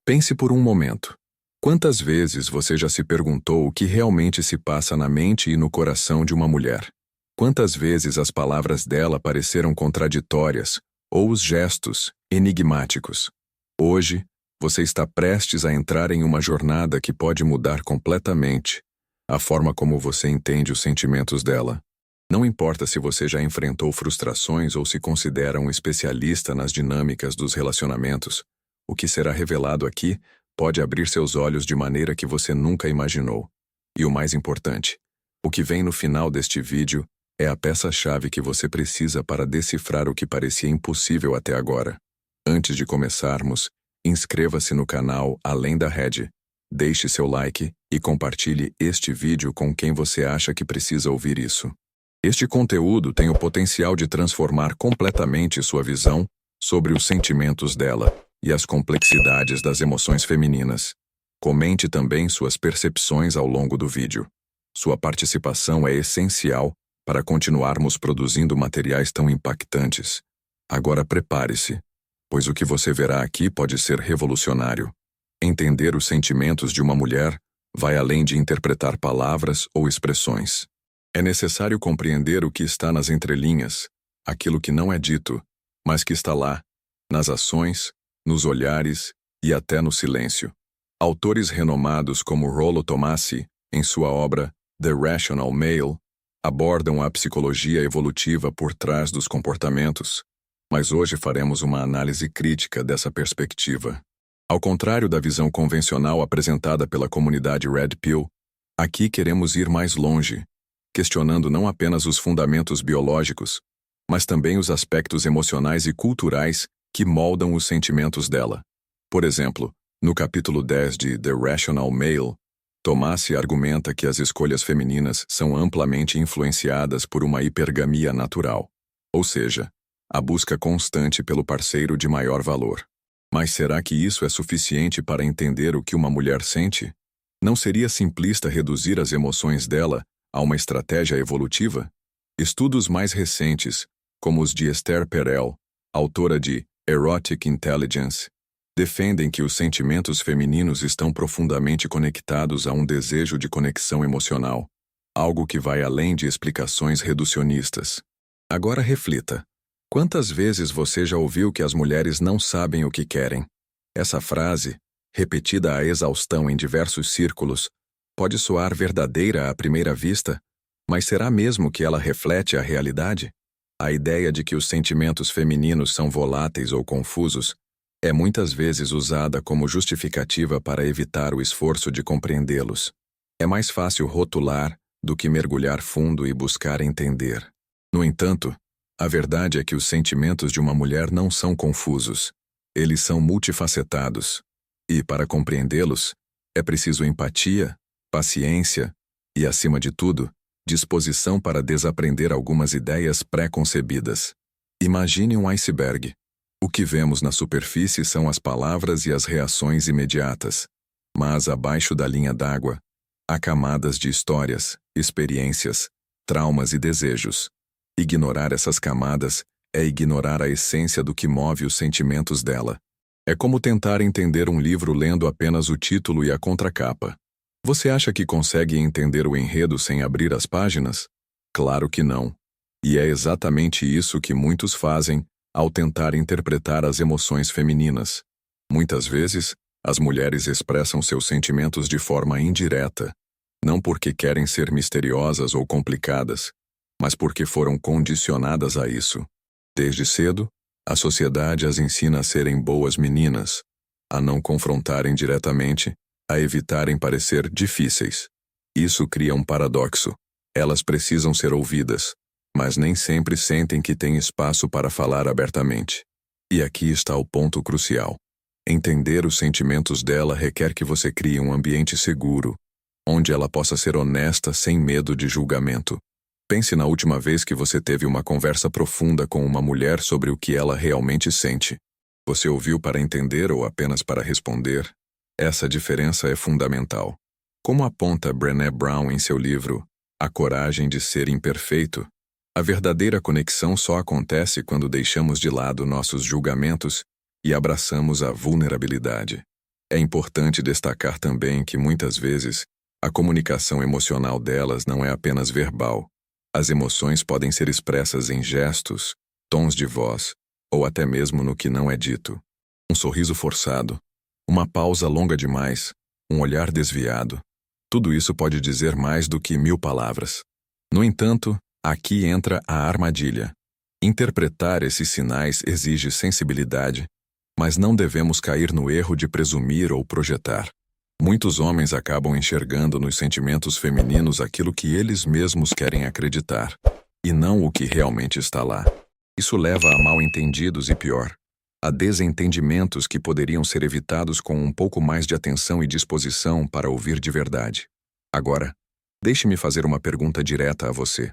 Pense por um momento. Quantas vezes você já se perguntou o que realmente se passa na mente e no coração de uma mulher? Quantas vezes as palavras dela pareceram contraditórias, ou os gestos, enigmáticos? Hoje, você está prestes a entrar em uma jornada que pode mudar completamente a forma como você entende os sentimentos dela. Não importa se você já enfrentou frustrações ou se considera um especialista nas dinâmicas dos relacionamentos, o que será revelado aqui pode abrir seus olhos de maneira que você nunca imaginou. E o mais importante, o que vem no final deste vídeo é a peça-chave que você precisa para decifrar o que parecia impossível até agora. Antes de começarmos, inscreva-se no canal Além da Rede, deixe seu like e compartilhe este vídeo com quem você acha que precisa ouvir isso. Este conteúdo tem o potencial de transformar completamente sua visão sobre os sentimentos dela e as complexidades das emoções femininas. Comente também suas percepções ao longo do vídeo. Sua participação é essencial para continuarmos produzindo materiais tão impactantes. Agora prepare-se, pois o que você verá aqui pode ser revolucionário. Entender os sentimentos de uma mulher vai além de interpretar palavras ou expressões. É necessário compreender o que está nas entrelinhas, aquilo que não é dito, mas que está lá, nas ações, nos olhares e até no silêncio. Autores renomados como Rollo Tomassi, em sua obra The Rational Male, abordam a psicologia evolutiva por trás dos comportamentos, mas hoje faremos uma análise crítica dessa perspectiva. Ao contrário da visão convencional apresentada pela comunidade Red Pill, aqui queremos ir mais longe, questionando não apenas os fundamentos biológicos, mas também os aspectos emocionais e culturais que moldam os sentimentos dela. Por exemplo, no capítulo 10 de The Rational Male, Tomassi argumenta que as escolhas femininas são amplamente influenciadas por uma hipergamia natural, ou seja, a busca constante pelo parceiro de maior valor. Mas será que isso é suficiente para entender o que uma mulher sente? Não seria simplista reduzir as emoções dela a uma estratégia evolutiva? Estudos mais recentes, como os de Esther Perel, autora de Erotic Intelligence, defendem que os sentimentos femininos estão profundamente conectados a um desejo de conexão emocional, algo que vai além de explicações reducionistas. Agora reflita. Quantas vezes você já ouviu que as mulheres não sabem o que querem? Essa frase, repetida à exaustão em diversos círculos, pode soar verdadeira à primeira vista, mas será mesmo que ela reflete a realidade? A ideia de que os sentimentos femininos são voláteis ou confusos é muitas vezes usada como justificativa para evitar o esforço de compreendê-los. É mais fácil rotular do que mergulhar fundo e buscar entender. No entanto, a verdade é que os sentimentos de uma mulher não são confusos. Eles são multifacetados. E, para compreendê-los, é preciso empatia, paciência e, acima de tudo, disposição para desaprender algumas ideias pré-concebidas. Imagine um iceberg. O que vemos na superfície são as palavras e as reações imediatas. Mas abaixo da linha d'água, há camadas de histórias, experiências, traumas e desejos. Ignorar essas camadas é ignorar a essência do que move os sentimentos dela. É como tentar entender um livro lendo apenas o título e a contracapa. Você acha que consegue entender o enredo sem abrir as páginas? Claro que não. E é exatamente isso que muitos fazem ao tentar interpretar as emoções femininas. Muitas vezes, as mulheres expressam seus sentimentos de forma indireta, não porque querem ser misteriosas ou complicadas, mas porque foram condicionadas a isso. Desde cedo, a sociedade as ensina a serem boas meninas, a não confrontarem diretamente, a evitarem parecer difíceis. Isso cria um paradoxo. Elas precisam ser ouvidas, mas nem sempre sentem que têm espaço para falar abertamente. E aqui está o ponto crucial. Entender os sentimentos dela requer que você crie um ambiente seguro, onde ela possa ser honesta sem medo de julgamento. Pense na última vez que você teve uma conversa profunda com uma mulher sobre o que ela realmente sente. Você ouviu para entender ou apenas para responder? Essa diferença é fundamental. Como aponta Brené Brown em seu livro A Coragem de Ser Imperfeito, a verdadeira conexão só acontece quando deixamos de lado nossos julgamentos e abraçamos a vulnerabilidade. É importante destacar também que muitas vezes a comunicação emocional delas não é apenas verbal. As emoções podem ser expressas em gestos, tons de voz, ou até mesmo no que não é dito. Um sorriso forçado, uma pausa longa demais, um olhar desviado. Tudo isso pode dizer mais do que 1000 palavras. No entanto, aqui entra a armadilha. Interpretar esses sinais exige sensibilidade, mas não devemos cair no erro de presumir ou projetar. Muitos homens acabam enxergando nos sentimentos femininos aquilo que eles mesmos querem acreditar, e não o que realmente está lá. Isso leva a mal-entendidos e pior, a desentendimentos que poderiam ser evitados com um pouco mais de atenção e disposição para ouvir de verdade. Agora, deixe-me fazer uma pergunta direta a você.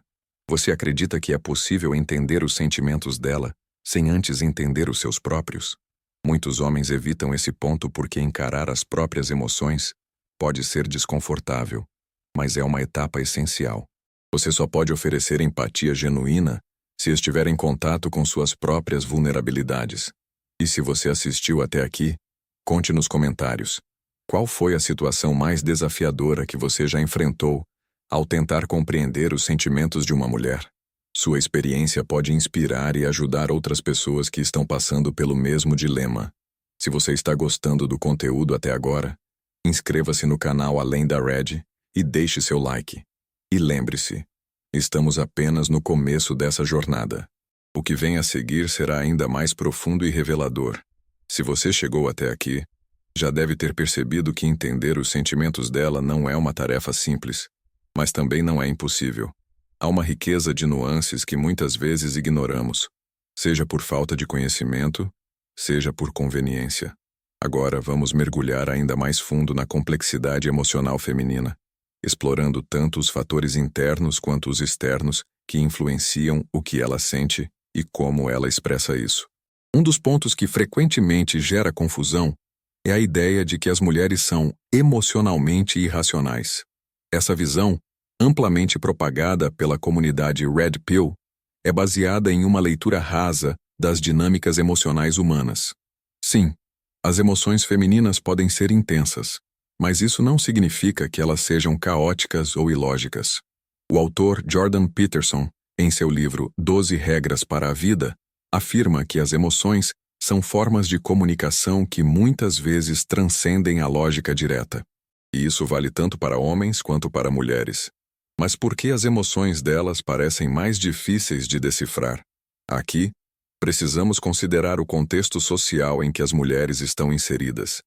Você acredita que é possível entender os sentimentos dela sem antes entender os seus próprios? Muitos homens evitam esse ponto porque encarar as próprias emoções pode ser desconfortável, mas é uma etapa essencial. Você só pode oferecer empatia genuína se estiver em contato com suas próprias vulnerabilidades. E se você assistiu até aqui, conte nos comentários. Qual foi a situação mais desafiadora que você já enfrentou ao tentar compreender os sentimentos de uma mulher? Sua experiência pode inspirar e ajudar outras pessoas que estão passando pelo mesmo dilema. Se você está gostando do conteúdo até agora, inscreva-se no canal Além da Red e deixe seu like. E lembre-se, estamos apenas no começo dessa jornada. O que vem a seguir será ainda mais profundo e revelador. Se você chegou até aqui, já deve ter percebido que entender os sentimentos dela não é uma tarefa simples, mas também não é impossível. Há uma riqueza de nuances que muitas vezes ignoramos, seja por falta de conhecimento, seja por conveniência. Agora vamos mergulhar ainda mais fundo na complexidade emocional feminina, explorando tanto os fatores internos quanto os externos que influenciam o que ela sente e como ela expressa isso. Um dos pontos que frequentemente gera confusão é a ideia de que as mulheres são emocionalmente irracionais. Essa visão, amplamente propagada pela comunidade Red Pill, é baseada em uma leitura rasa das dinâmicas emocionais humanas. Sim, as emoções femininas podem ser intensas, mas isso não significa que elas sejam caóticas ou ilógicas. O autor Jordan Peterson, em seu livro 12 Regras para a Vida, afirma que as emoções são formas de comunicação que muitas vezes transcendem a lógica direta. E isso vale tanto para homens quanto para mulheres. Mas por que as emoções delas parecem mais difíceis de decifrar? Aqui, precisamos considerar o contexto social em que as mulheres estão inseridas.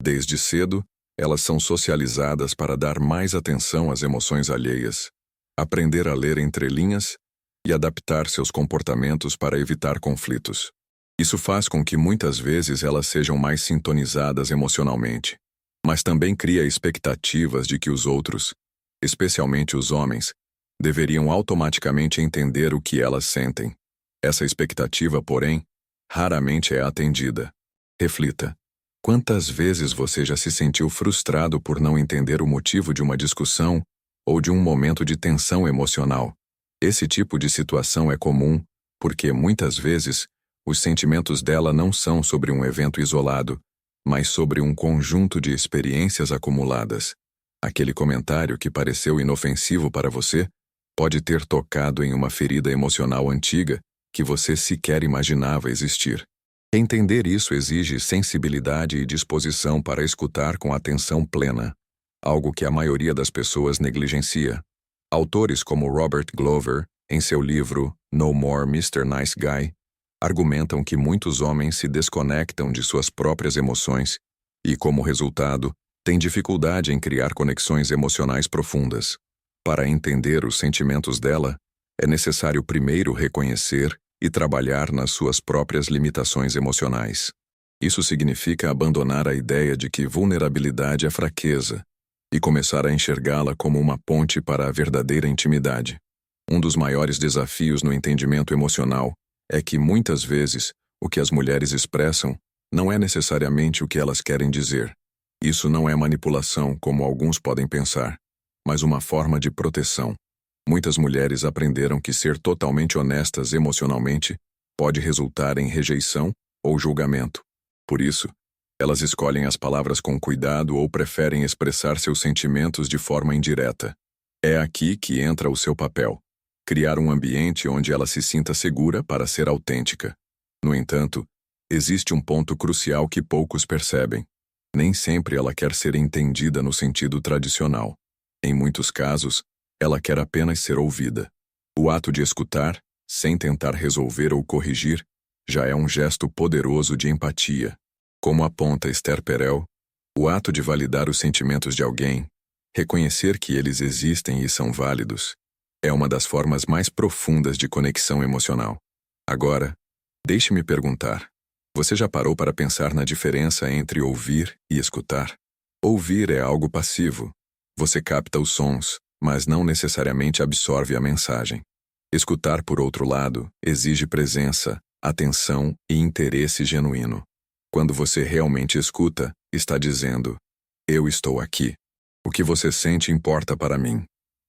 Desde cedo, elas são socializadas para dar mais atenção às emoções alheias, aprender a ler entre linhas e adaptar seus comportamentos para evitar conflitos. Isso faz com que muitas vezes elas sejam mais sintonizadas emocionalmente, mas também cria expectativas de que os outros, especialmente os homens, deveriam automaticamente entender o que elas sentem. Essa expectativa, porém, raramente é atendida. Reflita. Quantas vezes você já se sentiu frustrado por não entender o motivo de uma discussão ou de um momento de tensão emocional? Esse tipo de situação é comum porque, muitas vezes, os sentimentos dela não são sobre um evento isolado, mas sobre um conjunto de experiências acumuladas. Aquele comentário que pareceu inofensivo para você pode ter tocado em uma ferida emocional antiga que você sequer imaginava existir. Entender isso exige sensibilidade e disposição para escutar com atenção plena, algo que a maioria das pessoas negligencia. Autores como Robert Glover, em seu livro No More Mr. Nice Guy, argumentam que muitos homens se desconectam de suas próprias emoções e, como resultado, têm dificuldade em criar conexões emocionais profundas. Para entender os sentimentos dela, é necessário primeiro reconhecer e trabalhar nas suas próprias limitações emocionais. Isso significa abandonar a ideia de que vulnerabilidade é fraqueza e começar a enxergá-la como uma ponte para a verdadeira intimidade. Um dos maiores desafios no entendimento emocional é que, muitas vezes, o que as mulheres expressam não é necessariamente o que elas querem dizer. Isso não é manipulação, como alguns podem pensar, mas uma forma de proteção. Muitas mulheres aprenderam que ser totalmente honestas emocionalmente pode resultar em rejeição ou julgamento. Por isso, Elas escolhem as palavras com cuidado ou preferem expressar seus sentimentos de forma indireta. É aqui que entra o seu papel: criar um ambiente onde ela se sinta segura para ser autêntica. No entanto, existe um ponto crucial que poucos percebem. Nem sempre ela quer ser entendida no sentido tradicional. Em muitos casos, ela quer apenas ser ouvida. O ato de escutar, sem tentar resolver ou corrigir, já é um gesto poderoso de empatia. Como aponta Esther Perel, o ato de validar os sentimentos de alguém, reconhecer que eles existem e são válidos, é uma das formas mais profundas de conexão emocional. Agora, deixe-me perguntar: você já parou para pensar na diferença entre ouvir e escutar? Ouvir é algo passivo. Você capta os sons, mas não necessariamente absorve a mensagem. Escutar, por outro lado, exige presença, atenção e interesse genuíno. Quando você realmente escuta, está dizendo: eu estou aqui. O que você sente importa para mim.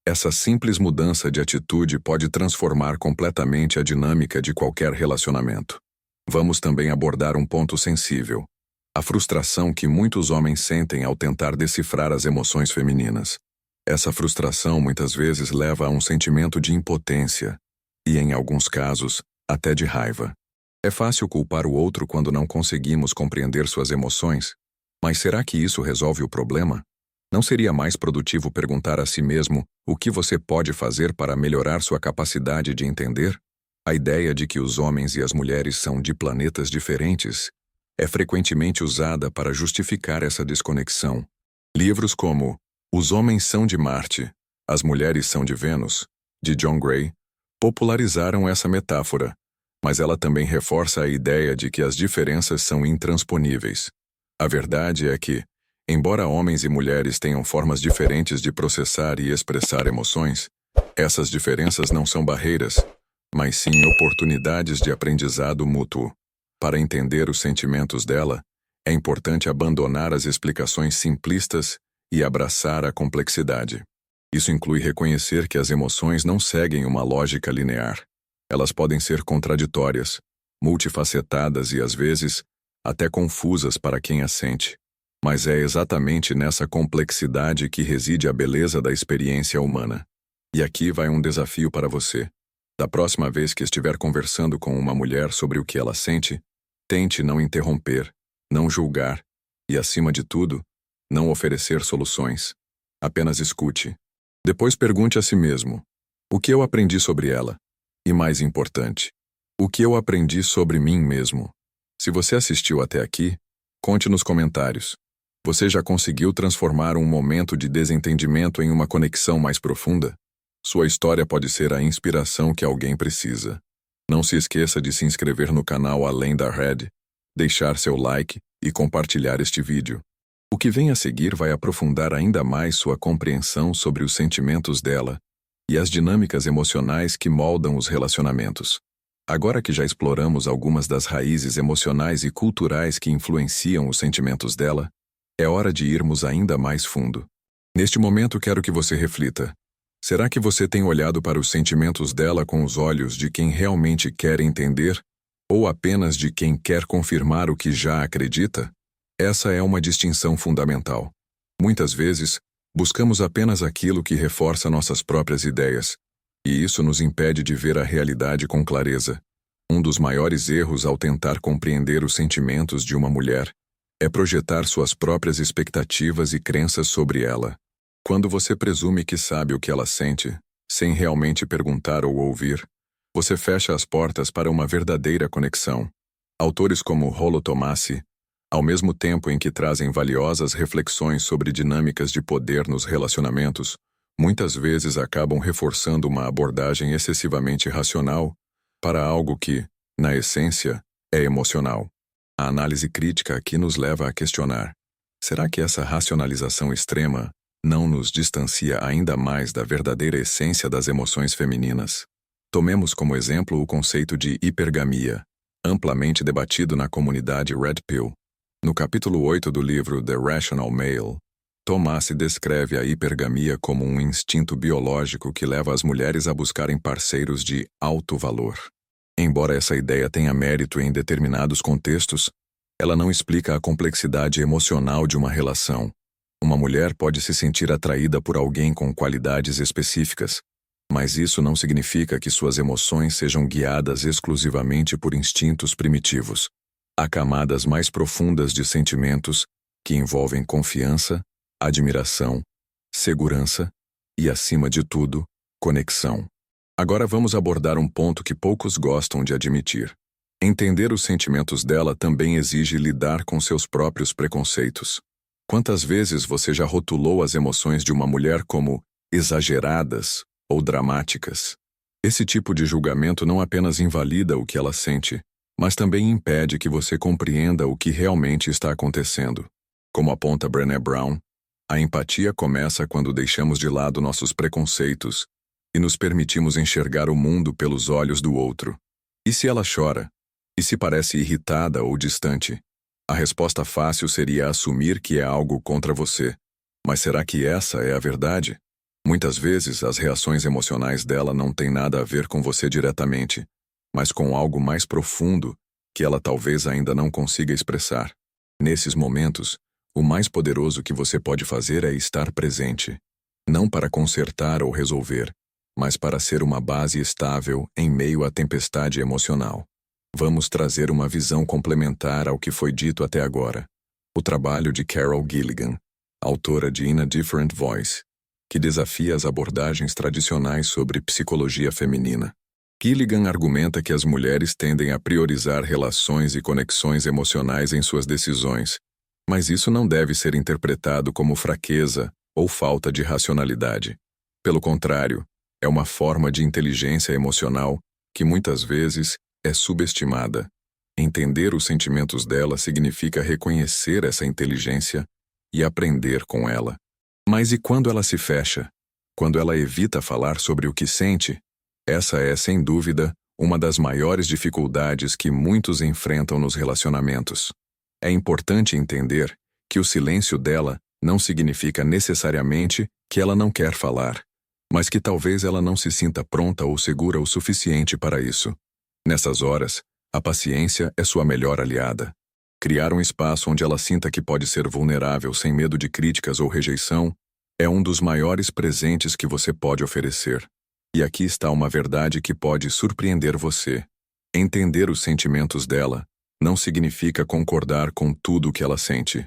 Essa simples mudança de atitude pode transformar completamente a dinâmica de qualquer relacionamento. Vamos também abordar um ponto sensível: a frustração que muitos homens sentem ao tentar decifrar as emoções femininas. Essa frustração muitas vezes leva a um sentimento de impotência e, em alguns casos, até de raiva. É fácil culpar o outro quando não conseguimos compreender suas emoções, mas será que isso resolve o problema? Não seria mais produtivo perguntar a si mesmo o que você pode fazer para melhorar sua capacidade de entender? A ideia de que os homens e as mulheres são de planetas diferentes é frequentemente usada para justificar essa desconexão. Livros como Os Homens São de Marte, As Mulheres São de Vênus, de John Gray, popularizaram essa metáfora, mas ela também reforça a ideia de que as diferenças são intransponíveis. A verdade é que, embora homens e mulheres tenham formas diferentes de processar e expressar emoções, essas diferenças não são barreiras, mas sim oportunidades de aprendizado mútuo. Para entender os sentimentos dela, é importante abandonar as explicações simplistas e abraçar a complexidade. Isso inclui reconhecer que as emoções não seguem uma lógica linear. Elas podem ser contraditórias, multifacetadas e, às vezes, até confusas para quem as sente. Mas é exatamente nessa complexidade que reside a beleza da experiência humana. E aqui vai um desafio para você. Da próxima vez que estiver conversando com uma mulher sobre o que ela sente, tente não interromper, não julgar e, acima de tudo, não oferecer soluções. Apenas escute. Depois pergunte a si mesmo: o que eu aprendi sobre ela? E mais importante, o que eu aprendi sobre mim mesmo? Se você assistiu até aqui, conte nos comentários. Você já conseguiu transformar um momento de desentendimento em uma conexão mais profunda? Sua história pode ser a inspiração que alguém precisa. Não se esqueça de se inscrever no canal Além da Red, deixar seu like e compartilhar este vídeo. O que vem a seguir vai aprofundar ainda mais sua compreensão sobre os sentimentos dela e as dinâmicas emocionais que moldam os relacionamentos. Agora que já exploramos algumas das raízes emocionais e culturais que influenciam os sentimentos dela, é hora de irmos ainda mais fundo. Neste momento quero que você reflita. Será que você tem olhado para os sentimentos dela com os olhos de quem realmente quer entender, ou apenas de quem quer confirmar o que já acredita? Essa é uma distinção fundamental. Muitas vezes, buscamos apenas aquilo que reforça nossas próprias ideias, e isso nos impede de ver a realidade com clareza. Um dos maiores erros ao tentar compreender os sentimentos de uma mulher é projetar suas próprias expectativas e crenças sobre ela. Quando você presume que sabe o que ela sente, sem realmente perguntar ou ouvir, você fecha as portas para uma verdadeira conexão. Autores como Rollo Tomassi, ao mesmo tempo em que trazem valiosas reflexões sobre dinâmicas de poder nos relacionamentos, muitas vezes acabam reforçando uma abordagem excessivamente racional para algo que, na essência, é emocional. A análise crítica aqui nos leva a questionar: será que essa racionalização extrema não nos distancia ainda mais da verdadeira essência das emoções femininas? Tomemos como exemplo o conceito de hipergamia, amplamente debatido na comunidade Red Pill. No capítulo 8 do livro The Rational Male, Tomassi descreve a hipergamia como um instinto biológico que leva as mulheres a buscarem parceiros de alto valor. Embora essa ideia tenha mérito em determinados contextos, Ela não explica a complexidade emocional de uma relação. Uma mulher pode se sentir atraída por alguém com qualidades específicas, mas isso não significa que suas emoções sejam guiadas exclusivamente por instintos primitivos. Há camadas mais profundas de sentimentos que envolvem confiança, admiração, segurança e, acima de tudo, conexão. Agora vamos abordar um ponto que poucos gostam de admitir. Entender os sentimentos dela também exige lidar com seus próprios preconceitos. Quantas vezes você já rotulou as emoções de uma mulher como exageradas ou dramáticas? Esse tipo de julgamento não apenas invalida o que ela sente, mas também impede que você compreenda o que realmente está acontecendo. Como aponta Brené Brown, a empatia começa quando deixamos de lado nossos preconceitos e nos permitimos enxergar o mundo pelos olhos do outro. E se ela chora? E se parece irritada ou distante? A resposta fácil seria assumir que é algo contra você. Mas será que essa é a verdade? Muitas vezes, as reações emocionais dela não têm nada a ver com você diretamente, mas com algo mais profundo que ela talvez ainda não consiga expressar. Nesses momentos, o mais poderoso que você pode fazer é estar presente. Não para consertar ou resolver, mas para ser uma base estável em meio à tempestade emocional. Vamos trazer uma visão complementar ao que foi dito até agora. O trabalho de Carol Gilligan, autora de In a Different Voice, que desafia as abordagens tradicionais sobre psicologia feminina. Gilligan argumenta que as mulheres tendem a priorizar relações e conexões emocionais em suas decisões, mas isso não deve ser interpretado como fraqueza ou falta de racionalidade. Pelo contrário, é uma forma de inteligência emocional que muitas vezes é subestimada. Entender os sentimentos dela significa reconhecer essa inteligência e aprender com ela. Mas e quando ela se fecha? Quando ela evita falar sobre o que sente? Essa é, sem dúvida, uma das maiores dificuldades que muitos enfrentam nos relacionamentos. É importante entender que o silêncio dela não significa necessariamente que ela não quer falar, mas que talvez ela não se sinta pronta ou segura o suficiente para isso. Nessas horas, a paciência é sua melhor aliada. Criar um espaço onde ela sinta que pode ser vulnerável sem medo de críticas ou rejeição é um dos maiores presentes que você pode oferecer. E aqui está uma verdade que pode surpreender você. Entender os sentimentos dela não significa concordar com tudo o que ela sente.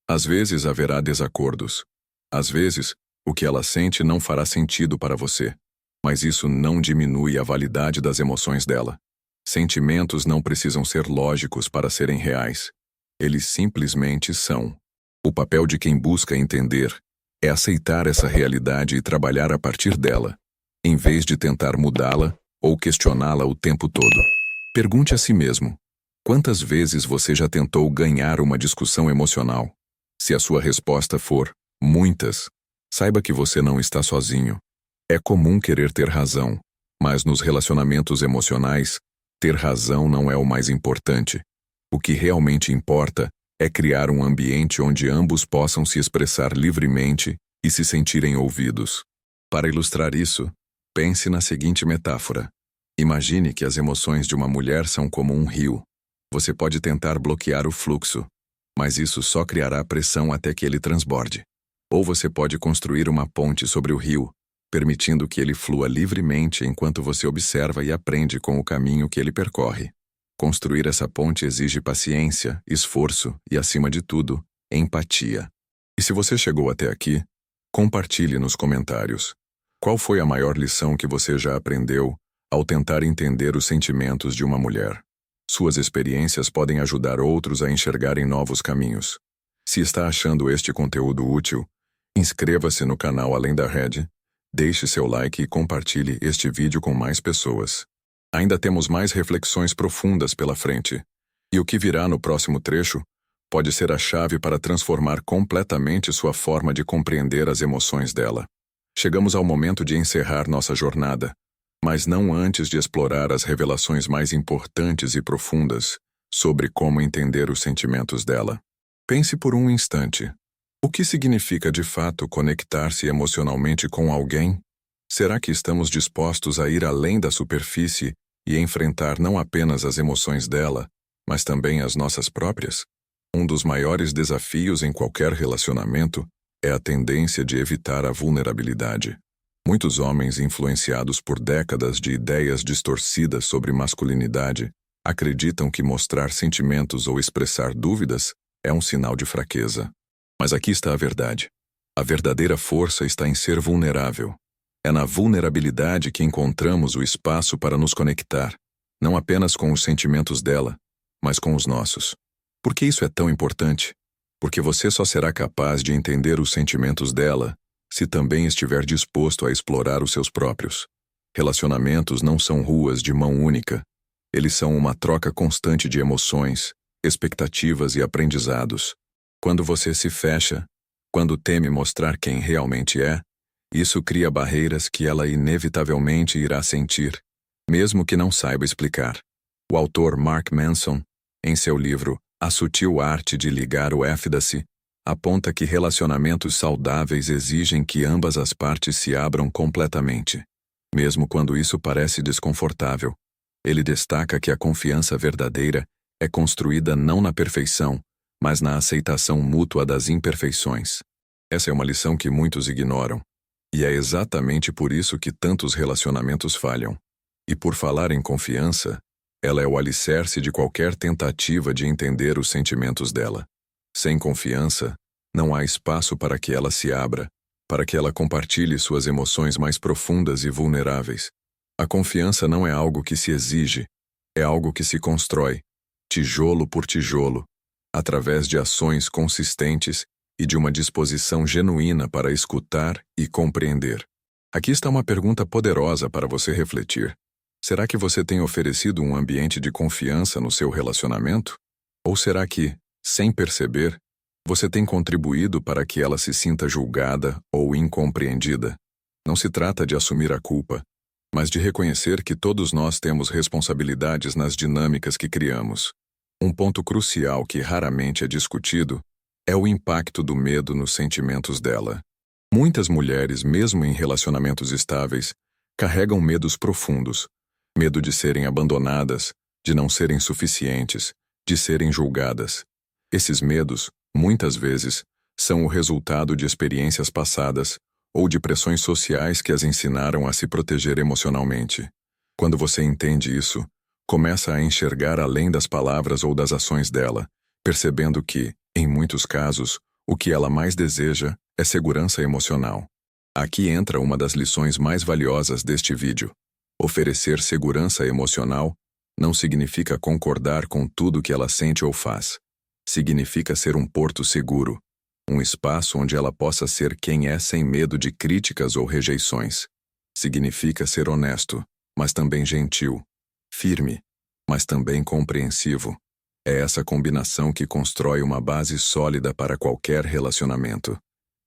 Às vezes haverá desacordos. Às vezes, o que ela sente não fará sentido para você. Mas isso não diminui a validade das emoções dela. Sentimentos não precisam ser lógicos para serem reais. Eles simplesmente são. O papel de quem busca entender é aceitar essa realidade e trabalhar a partir dela, em vez de tentar mudá-la ou questioná-la o tempo todo. Pergunte a si mesmo: quantas vezes você já tentou ganhar uma discussão emocional? Se a sua resposta for muitas, saiba que você não está sozinho. É comum querer ter razão, mas nos relacionamentos emocionais, ter razão não é o mais importante. O que realmente importa é criar um ambiente onde ambos possam se expressar livremente e se sentirem ouvidos. Para ilustrar isso, pense na seguinte metáfora. Imagine que as emoções de uma mulher são como um rio. Você pode tentar bloquear o fluxo, mas isso só criará pressão até que ele transborde. Ou você pode construir uma ponte sobre o rio, permitindo que ele flua livremente enquanto você observa e aprende com o caminho que ele percorre. Construir essa ponte exige paciência, esforço e, acima de tudo, empatia. E se você chegou até aqui, compartilhe nos comentários. Qual foi a maior lição que você já aprendeu ao tentar entender os sentimentos de uma mulher? Suas experiências podem ajudar outros a enxergarem novos caminhos. Se está achando este conteúdo útil, inscreva-se no canal Além da Rede, deixe seu like e compartilhe este vídeo com mais pessoas. Ainda temos mais reflexões profundas pela frente, e o que virá no próximo trecho pode ser a chave para transformar completamente sua forma de compreender as emoções dela. Chegamos ao momento de encerrar nossa jornada, mas não antes de explorar as revelações mais importantes e profundas sobre como entender os sentimentos dela. Pense por um instante. O que significa de fato conectar-se emocionalmente com alguém? Será que estamos dispostos a ir além da superfície e enfrentar não apenas as emoções dela, mas também as nossas próprias? Um dos maiores desafios em qualquer relacionamento é a tendência de evitar a vulnerabilidade. Muitos homens influenciados por décadas de ideias distorcidas sobre masculinidade acreditam que mostrar sentimentos ou expressar dúvidas é um sinal de fraqueza. Mas aqui está a verdade. A verdadeira força está em ser vulnerável. É na vulnerabilidade que encontramos o espaço para nos conectar, não apenas com os sentimentos dela, mas com os nossos. Por que isso é tão importante? Porque você só será capaz de entender os sentimentos dela se também estiver disposto a explorar os seus próprios. Relacionamentos não são ruas de mão única. Eles são uma troca constante de emoções, expectativas e aprendizados. Quando você se fecha, quando teme mostrar quem realmente é, isso cria barreiras que ela inevitavelmente irá sentir, mesmo que não saiba explicar. O autor Mark Manson, em seu livro A Sutil Arte de Ligar o F-da-se, aponta que relacionamentos saudáveis exigem que ambas as partes se abram completamente, mesmo quando isso parece desconfortável. Ele destaca que a confiança verdadeira é construída não na perfeição, mas na aceitação mútua das imperfeições. Essa é uma lição que muitos ignoram. E é exatamente por isso que tantos relacionamentos falham. E por falar em confiança, ela é o alicerce de qualquer tentativa de entender os sentimentos dela. Sem confiança, não há espaço para que ela se abra, para que ela compartilhe suas emoções mais profundas e vulneráveis. A confiança não é algo que se exige, é algo que se constrói, tijolo por tijolo, através de ações consistentes e de uma disposição genuína para escutar e compreender. Aqui está uma pergunta poderosa para você refletir. Será que você tem oferecido um ambiente de confiança no seu relacionamento? Ou será que, sem perceber, você tem contribuído para que ela se sinta julgada ou incompreendida? Não se trata de assumir a culpa, mas de reconhecer que todos nós temos responsabilidades nas dinâmicas que criamos. Um ponto crucial que raramente é discutido é o impacto do medo nos sentimentos dela. Muitas mulheres, mesmo em relacionamentos estáveis, carregam medos profundos. Medo de serem abandonadas, de não serem suficientes, de serem julgadas. Esses medos, muitas vezes, são o resultado de experiências passadas ou de pressões sociais que as ensinaram a se proteger emocionalmente. Quando você entende isso, começa a enxergar além das palavras ou das ações dela, percebendo que, em muitos casos, o que ela mais deseja é segurança emocional. Aqui entra uma das lições mais valiosas deste vídeo. Oferecer segurança emocional não significa concordar com tudo que ela sente ou faz. Significa ser um porto seguro, um espaço onde ela possa ser quem é sem medo de críticas ou rejeições. Significa ser honesto, mas também gentil, firme, mas também compreensivo. É essa combinação que constrói uma base sólida para qualquer relacionamento.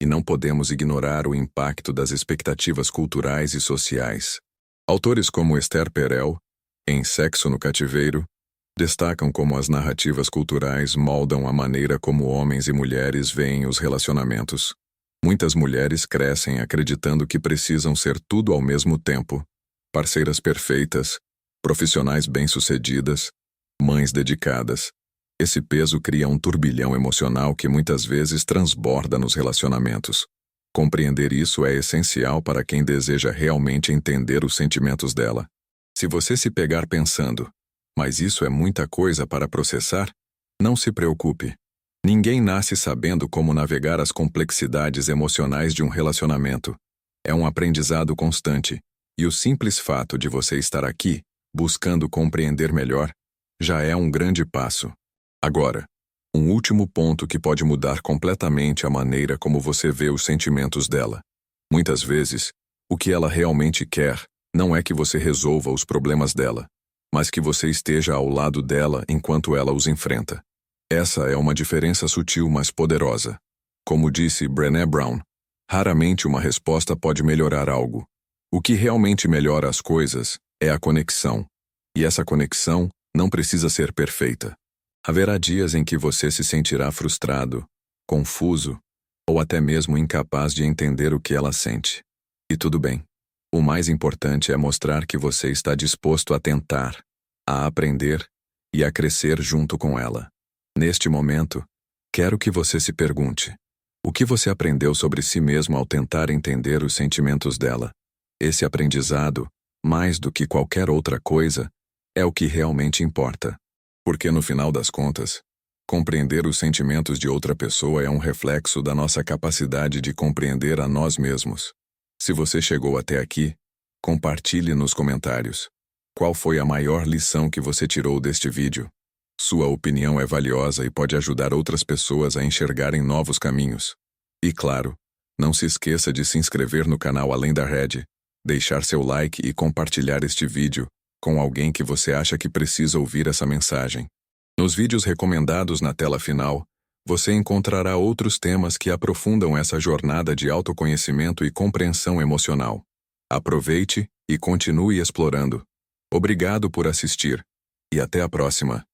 E não podemos ignorar o impacto das expectativas culturais e sociais. Autores como Esther Perel, em Sexo no Cativeiro, destacam como as narrativas culturais moldam a maneira como homens e mulheres veem os relacionamentos. Muitas mulheres crescem acreditando que precisam ser tudo ao mesmo tempo: parceiras perfeitas, profissionais bem-sucedidas, mães dedicadas. Esse peso cria um turbilhão emocional que muitas vezes transborda nos relacionamentos. Compreender isso é essencial para quem deseja realmente entender os sentimentos dela. Se você se pegar pensando, mas isso é muita coisa para processar, não se preocupe. Ninguém nasce sabendo como navegar as complexidades emocionais de um relacionamento. É um aprendizado constante, e o simples fato de você estar aqui, buscando compreender melhor, já é um grande passo. Agora, um último ponto que pode mudar completamente a maneira como você vê os sentimentos dela. Muitas vezes, o que ela realmente quer não é que você resolva os problemas dela, mas que você esteja ao lado dela enquanto ela os enfrenta. Essa é uma diferença sutil, mas poderosa. Como disse Brené Brown, raramente uma resposta pode melhorar algo. O que realmente melhora as coisas é a conexão. E essa conexão não precisa ser perfeita. Haverá dias em que você se sentirá frustrado, confuso, ou até mesmo incapaz de entender o que ela sente. E tudo bem. O mais importante é mostrar que você está disposto a tentar, a aprender e a crescer junto com ela. Neste momento, Quero que você se pergunte: o que você aprendeu sobre si mesmo ao tentar entender os sentimentos dela? Esse aprendizado, mais do que qualquer outra coisa, é o que realmente importa. Porque no final das contas, compreender os sentimentos de outra pessoa é um reflexo da nossa capacidade de compreender a nós mesmos. Se você chegou até aqui, compartilhe nos comentários. Qual foi a maior lição que você tirou deste vídeo? Sua opinião é valiosa e pode ajudar outras pessoas a enxergarem novos caminhos. E claro, não se esqueça de se inscrever no canal Além da Rede, deixar seu like e compartilhar este vídeo com alguém que você acha que precisa ouvir essa mensagem. Nos vídeos recomendados na tela final, você encontrará outros temas que aprofundam essa jornada de autoconhecimento e compreensão emocional. Aproveite e continue explorando. Obrigado por assistir, e até a próxima.